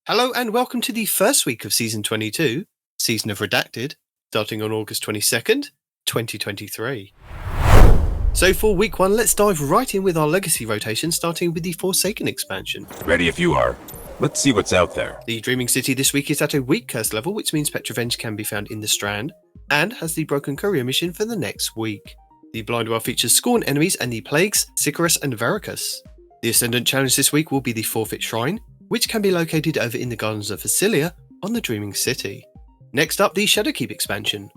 Hello and welcome to the first week of Season 22, Season of Redacted, starting on August 22nd, 2023. So for week 1, let's dive right in with our legacy rotation, starting with the Forsaken expansion. Ready if you are. Let's see what's out there. The Dreaming City this week is at a weak curse level, which means Petrovenge can be found in the Strand, and has the Broken Courier mission for the next week. The Blind Well features Scorn enemies and the Plagues, Sicarus and Veracus. The Ascendant challenge this week will be the Forfeit Shrine, which can be located over in the Gardens of Facilia on the Dreaming City. Next up, the Shadowkeep expansion.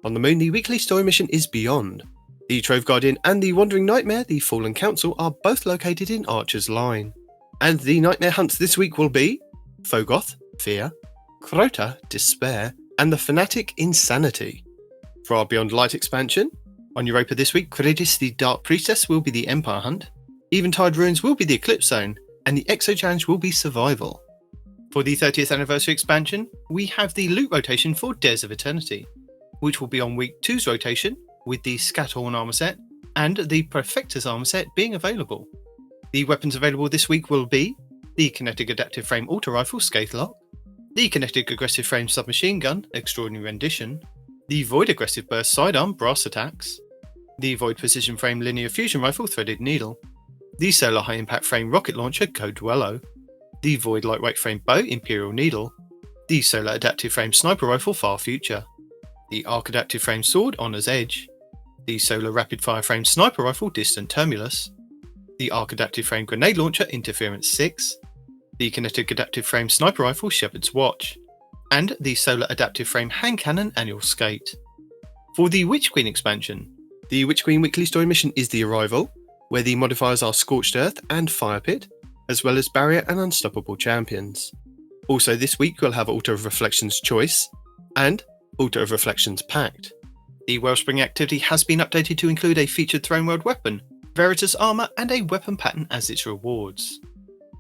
On the Moon, the weekly story mission is Beyond. The Trove Guardian and the Wandering Nightmare, the Fallen Council, are both located in Archer's Line. And the Nightmare hunts this week will be Fogoth, Fear, Crota, Despair, and the Fanatic, Insanity. For our Beyond Light expansion, on Europa this week, Credis the Dark Priestess will be the Empire Hunt, Eventide Ruins will be the Eclipse Zone, and the Exo Challenge will be Survival. For the 30th anniversary expansion, we have the loot rotation for Dares of Eternity, which will be on week 2's rotation, with the Scatterhorn armor set and the Perfectus armor set being available. The weapons available this week will be the Kinetic Adaptive Frame Auto Rifle Scathelock, the Kinetic Aggressive Frame Submachine Gun Extraordinary Rendition, the Void Aggressive Burst Sidearm Brass Attacks, the Void Precision Frame Linear Fusion Rifle Threaded Needle, the Solar High Impact Frame Rocket Launcher Code Dwello, the Void Lightweight Frame Bow Imperial Needle, the Solar Adaptive Frame Sniper Rifle Far Future, the Arc Adaptive Frame Sword Honor's Edge, the Solar Rapid Fire Frame Sniper Rifle Distant Terminus, the Arc Adaptive Frame Grenade Launcher Interference 6, the Kinetic Adaptive Frame Sniper Rifle Shepherd's Watch, and the Solar Adaptive Frame Hand Cannon Annual Skate. For the Witch Queen expansion, the Witch Queen weekly story mission is The Arrival, where the modifiers are Scorched Earth and Fire Pit, as well as Barrier and Unstoppable champions. Also this week we'll have Altar of Reflections Choice and Altar of Reflections Pact. The Wellspring activity has been updated to include a featured Throne World weapon, Veritas armor, and a weapon pattern as its rewards.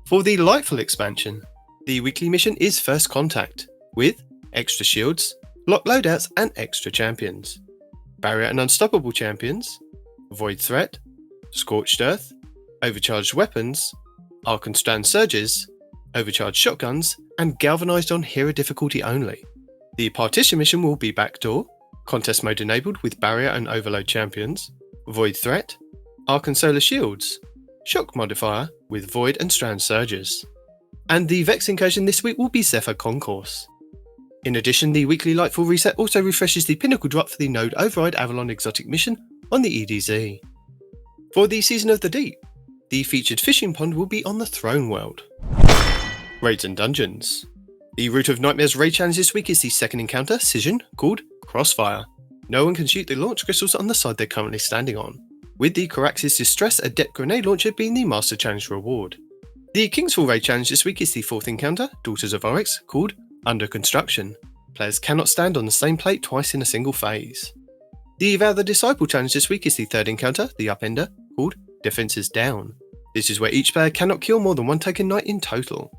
For the Lightfall expansion, the weekly mission is First Contact, with extra shields, lock loadouts, and extra champions. Barrier and Unstoppable champions, Void Threat, Scorched Earth, Overcharged Weapons, Archon Strand Surges, Overcharged Shotguns, and Galvanized on Hero difficulty only. The Partition mission will be Backdoor, Contest Mode enabled with Barrier and Overload champions, Void Threat, Archon Solar Shields, Shock Modifier with Void and Strand Surges. And the Vex incursion this week will be Zephyr Concourse. In addition, the weekly Lightfall reset also refreshes the Pinnacle drop for the Node Override Avalon exotic mission on the EDZ. For the Season of the Deep, the featured fishing pond will be on the Throne World. Raids and Dungeons. The Root of Nightmares raid challenge this week is the second encounter, Scission, called Crossfire. No one can shoot the launch crystals on the side they're currently standing on, with the Corax's Distress Adept Grenade Launcher being the Master Challenge reward. The Kingsfall raid challenge this week is the fourth encounter, Daughters of Oryx, called Under Construction. Players cannot stand on the same plate twice in a single phase. The Vow the Disciple challenge this week is the third encounter, the Upender, called Defenses Down. This is where each player cannot kill more than one Taken Knight in total.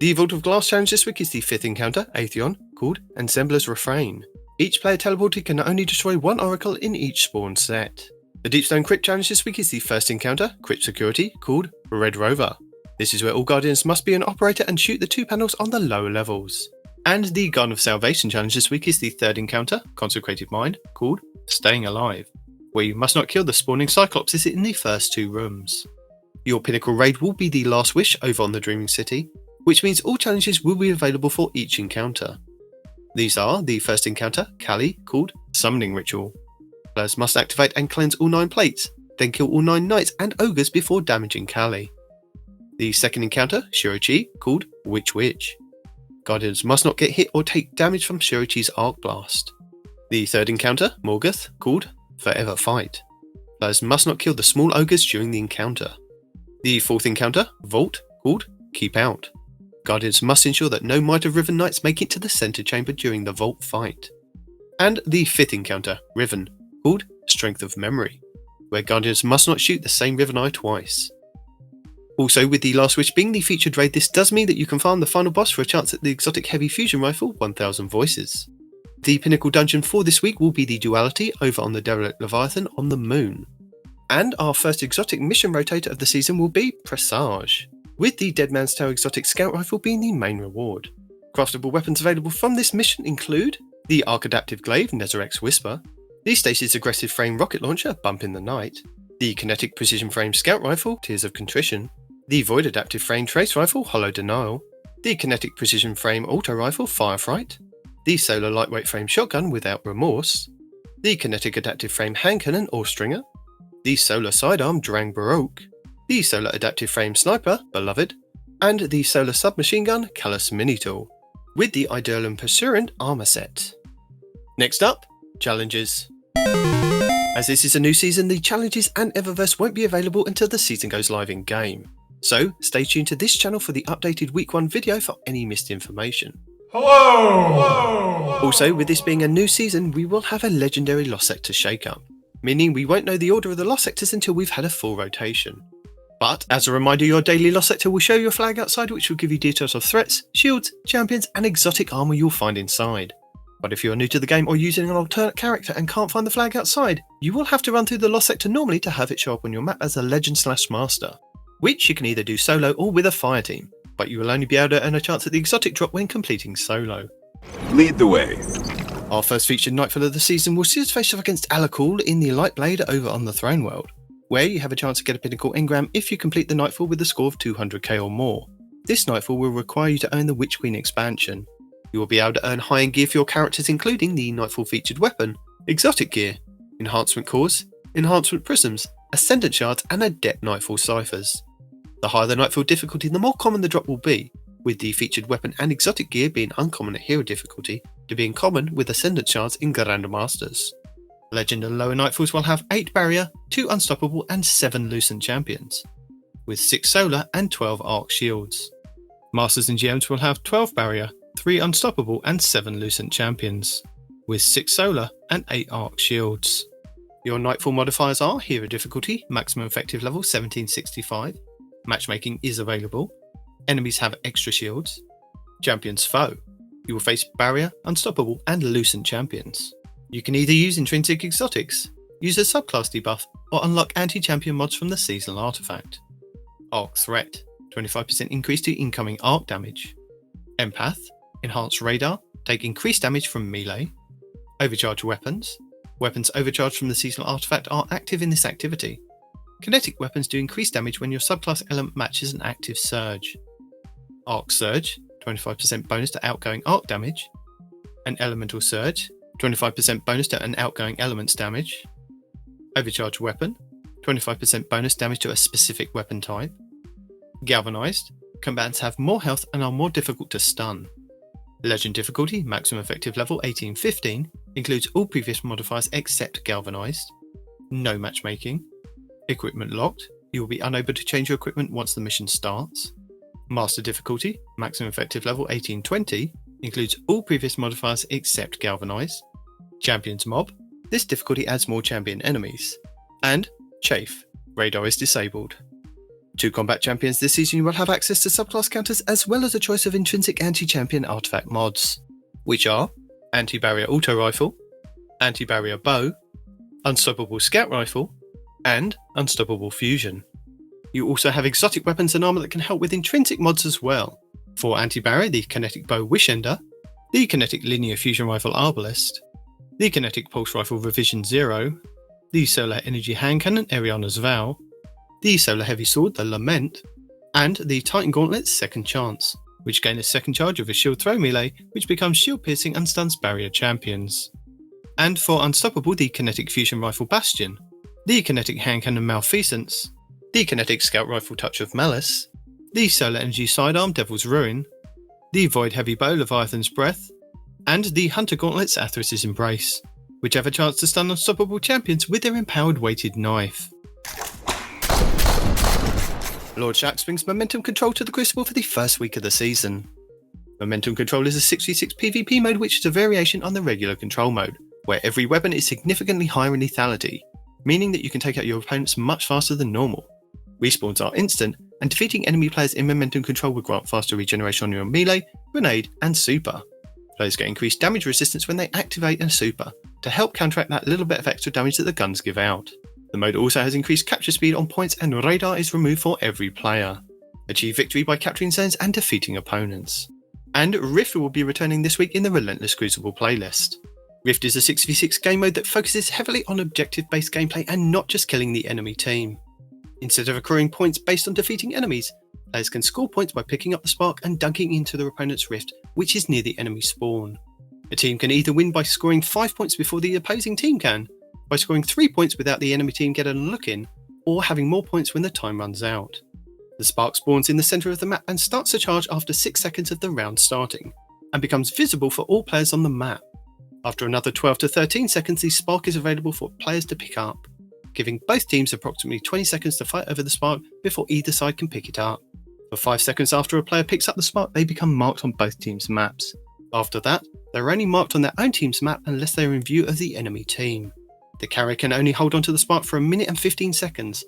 The Vault of Glass challenge this week is the fifth encounter, Atheon, called Ensembler's Refrain. Each player teleported can only destroy one Oracle in each spawn set. The Deepstone Crypt challenge this week is the first encounter, Crypt Security, called Red Rover. This is where all Guardians must be an operator and shoot the 2 panels on the lower levels. And the Garden of Salvation challenge this week is the third encounter, Consecrated Mind, called Staying Alive, where you must not kill the spawning Cyclopses in the first 2 rooms. Your Pinnacle raid will be the Last Wish over on the Dreaming City, which means all challenges will be available for each encounter. These are the first encounter, Kali, called Summoning Ritual. Players must activate and cleanse all 9 plates, then kill all 9 knights and ogres before damaging Kali. The second encounter, Shirochi, called Witch. Guardians must not get hit or take damage from Shirochi's Arc Blast. The third encounter, Morgoth, called Forever Fight. Players must not kill the small ogres during the encounter. The fourth encounter, Vault, called Keep Out. Guardians must ensure that no Might of Riven Knights make it to the center chamber during the Vault fight. And the fifth encounter, Riven, called Strength of Memory, where Guardians must not shoot the same Riven Eye twice. Also, with the Last Wish being the featured raid, this does mean that you can farm the final boss for a chance at the exotic heavy fusion rifle 1000 Voices. The Pinnacle dungeon for this week will be the Duality over on the Derelict Leviathan on the Moon. And our first exotic mission rotator of the season will be Presage. with the Dead Man's Tale exotic scout rifle being the main reward. Craftable weapons available from this mission include the Arc Adaptive Glaive Nezarek's Whisper, the Stasis Aggressive Frame Rocket Launcher Bump in the Night, the Kinetic Precision Frame Scout Rifle Tears of Contrition, the Void Adaptive Frame Trace Rifle Hollow Denial, the Kinetic Precision Frame Auto Rifle Firefright, the Solar Lightweight Frame Shotgun Without Remorse, the Kinetic Adaptive Frame Hand Cannon Allstringer, the Solar Sidearm Drang Baroque, the Solar Adaptive Frame Sniper Beloved, and the Solar Submachine Gun Callus Mini Tool, with the Idolum Pursuant armor set. Next up, challenges. As this is a new season, the challenges and Eververse won't be available until the season goes live in game. So stay tuned to this channel for the updated week 1 video for any missed information. Hello! Also, with this being a new season, we will have a legendary Lost Sector shake-up, meaning we won't know the order of the Lost Sectors until we've had a full rotation. But as a reminder, your daily Lost Sector will show your flag outside, which will give you details of threats, shields, champions, and exotic armor you'll find inside. But if you are new to the game or using an alternate character and can't find the flag outside, you will have to run through the Lost Sector normally to have it show up on your map as a Legend/Master, which you can either do solo or with a fire team, but you will only be able to earn a chance at the exotic drop when completing solo. Lead the way. Our first featured Nightfall of the season will see us face off against Alakul in the Lightblade over on the Throne World, where you have a chance to get a Pinnacle engram if you complete the Nightfall with a score of 200k or more. This Nightfall will require you to earn the Witch Queen expansion. You will be able to earn high-end gear for your characters, including the Nightfall featured weapon, exotic gear, enhancement cores, enhancement prisms, ascendant shards, and adept Nightfall ciphers. The higher the Nightfall difficulty, the more common the drop will be, with the featured weapon and exotic gear being uncommon at hero difficulty to being common with ascendant shards in Grandmasters. Legend and lower Nightfalls will have 8 barrier, 2 unstoppable, and 7 lucent champions, with 6 solar and 12 arc shields. Masters and GMs will have 12 barrier, 3 unstoppable, and 7 lucent champions, with 6 solar and 8 arc shields. Your Nightfall modifiers are hero difficulty, maximum effective level 1765, matchmaking is available, enemies have extra shields, champions foe, you will face barrier, unstoppable, and lucent champions. You can either use intrinsic exotics, use a subclass debuff, or unlock anti-champion mods from the seasonal artifact. Arc Threat, 25% increase to incoming arc damage. Empath, enhanced radar, take increased damage from melee. Overcharged weapons, weapons overcharged from the seasonal artifact are active in this activity. Kinetic weapons do increased damage when your subclass element matches an active surge. Arc Surge, 25% bonus to outgoing arc damage. An Elemental Surge, 25% bonus to an outgoing element's damage. Overcharged weapon, 25% bonus damage to a specific weapon type. Galvanized, combatants have more health and are more difficult to stun. Legend difficulty, maximum effective level 1815, includes all previous modifiers except Galvanized. No matchmaking. Equipment locked, you will be unable to change your equipment once the mission starts. Master difficulty, maximum effective level 1820, includes all previous modifiers except Galvanized. Champions Mob, this difficulty adds more champion enemies. And Chafe, radar is disabled. To combat champions this season, you will have access to subclass counters as well as a choice of intrinsic anti-champion artifact mods, which are Anti-Barrier Auto Rifle, Anti-Barrier Bow, Unstoppable Scout Rifle, and Unstoppable Fusion. You also have exotic weapons and armor that can help with intrinsic mods as well. For Anti-Barrier, the Kinetic Bow Wishender, the Kinetic Linear Fusion Rifle Arbalest, the Kinetic Pulse Rifle Revision 0, the Solar Energy Hand Cannon Eriana's Vow, the Solar Heavy Sword The Lament, and the Titan Gauntlet's Second Chance, which gain a second charge of a shield throw melee, which becomes shield piercing and stuns barrier champions. And for Unstoppable, the Kinetic Fusion Rifle Bastion, the Kinetic Hand Cannon Malfeasance, the Kinetic Scout Rifle Touch of Malice, the Solar Energy Sidearm Devil's Ruin, the Void Heavy Bow Leviathan's Breath, and the Hunter Gauntlet's Atheris's Embrace, which have a chance to stun unstoppable champions with their empowered weighted knife. Lord Shaxx brings momentum control to the Crucible for the first week of the season. Momentum control is a 6v6 PvP mode which is a variation on the regular control mode, where every weapon is significantly higher in lethality, meaning that you can take out your opponents much faster than normal. Respawns are instant, and defeating enemy players in momentum control will grant faster regeneration on your melee, grenade, and super. Players get increased damage resistance when they activate a super, to help counteract that little bit of extra damage that the guns give out. The mode also has increased capture speed on points and radar is removed for every player. Achieve victory by capturing zones and defeating opponents. And Rift will be returning this week in the Relentless Crucible playlist. Rift is a 6v6 game mode that focuses heavily on objective-based gameplay and not just killing the enemy team. Instead of accruing points based on defeating enemies, players can score points by picking up the spark and dunking into their opponent's rift, which is near the enemy spawn. A team can either win by scoring 5 points before the opposing team can, by scoring 3 points without the enemy team getting a look in, or having more points when the time runs out. The spark spawns in the centre of the map and starts to charge after 6 seconds of the round starting, and becomes visible for all players on the map. After another 12 to 13 seconds, the spark is available for players to pick up, giving both teams approximately 20 seconds to fight over the spark before either side can pick it up. For 5 seconds after a player picks up the spark, they become marked on both teams' maps. After that, they're only marked on their own team's map unless they are in view of the enemy team. The carrier can only hold onto the spark for 1 minute and 15 seconds.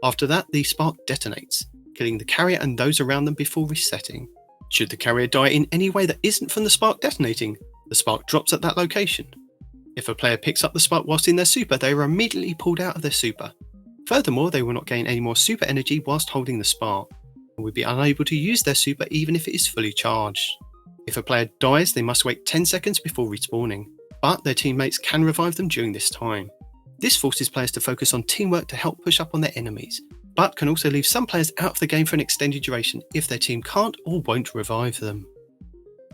After that, the spark detonates, killing the carrier and those around them before resetting. Should the carrier die in any way that isn't from the spark detonating, the spark drops at that location. If a player picks up the spark whilst in their super, they are immediately pulled out of their super. Furthermore, they will not gain any more super energy whilst holding the spark, and will be unable to use their super even if it is fully charged. If a player dies, they must wait 10 seconds before respawning, but their teammates can revive them during this time. This forces players to focus on teamwork to help push up on their enemies, but can also leave some players out of the game for an extended duration if their team can't or won't revive them.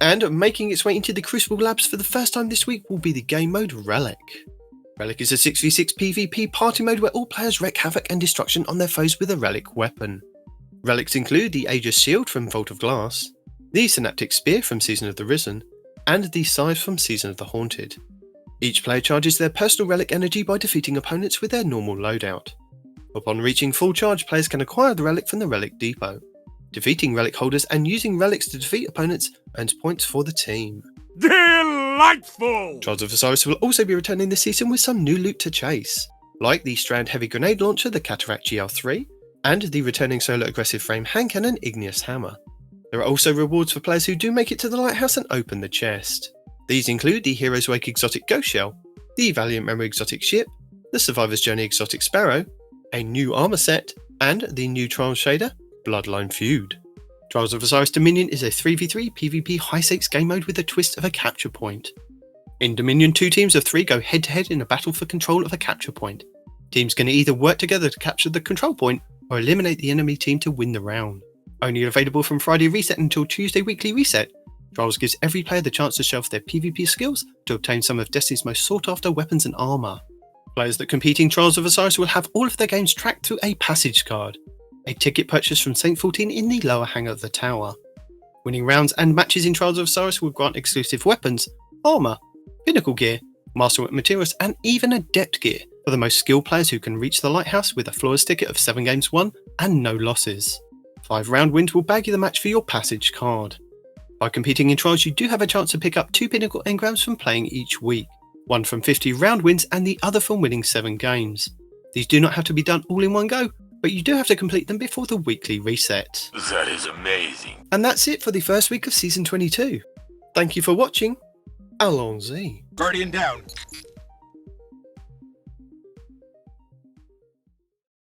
And making its way into the Crucible labs for the first time this week will be the game mode Relic. Relic is a 6v6 PvP party mode where all players wreak havoc and destruction on their foes with a relic weapon. Relics include the Aegis Shield from Vault of Glass, the Synaptic Spear from Season of the Risen, and the Scythe from Season of the Haunted. Each player charges their personal relic energy by defeating opponents with their normal loadout. Upon reaching full charge, players can acquire the relic from the Relic Depot. Defeating relic holders and using relics to defeat opponents earns points for the team. Delightful! Trials of Osiris will also be returning this season with some new loot to chase, like the Strand Heavy Grenade Launcher, the Cataract GL3, and the returning Solo Aggressive Frame Hand Cannon Igneous Hammer. There are also rewards for players who do make it to the lighthouse and open the chest. These include the Hero's Wake Exotic Ghost Shell, the Valiant Memory Exotic Ship, the Survivor's Journey Exotic Sparrow, a new armor set, and the new Trials shader, Bloodline Feud. Trials of Osiris Dominion is a 3v3 PvP high stakes game mode with a twist of a capture point. In Dominion, 2 teams of 3 go head to head in a battle for control of a capture point. Teams can either work together to capture the control point or eliminate the enemy team to win the round. Only available from Friday reset until Tuesday weekly reset, Trials gives every player the chance to shelf their PvP skills to obtain some of Destiny's most sought after weapons and armour. Players that compete in Trials of Osiris will have all of their games tracked through a passage card, a ticket purchased from Saint 14 in the lower hangar of the tower. Winning rounds and matches in Trials of Osiris will grant exclusive weapons, armour, Pinnacle gear, Masterwork materials, and even Adept gear for the most skilled players who can reach the lighthouse with a flawless ticket of 7 games won and no losses. 5 round wins will bag you the match for your passage card. By competing in Trials, you do have a chance to pick up 2 Pinnacle engrams from playing each week, one from 50 round wins and the other from winning 7 games. These do not have to be done all in one go, but you do have to complete them before the weekly reset. That is amazing. And that's it for the first week of Season 22. Thank you for watching. Allons-y. Guardian down.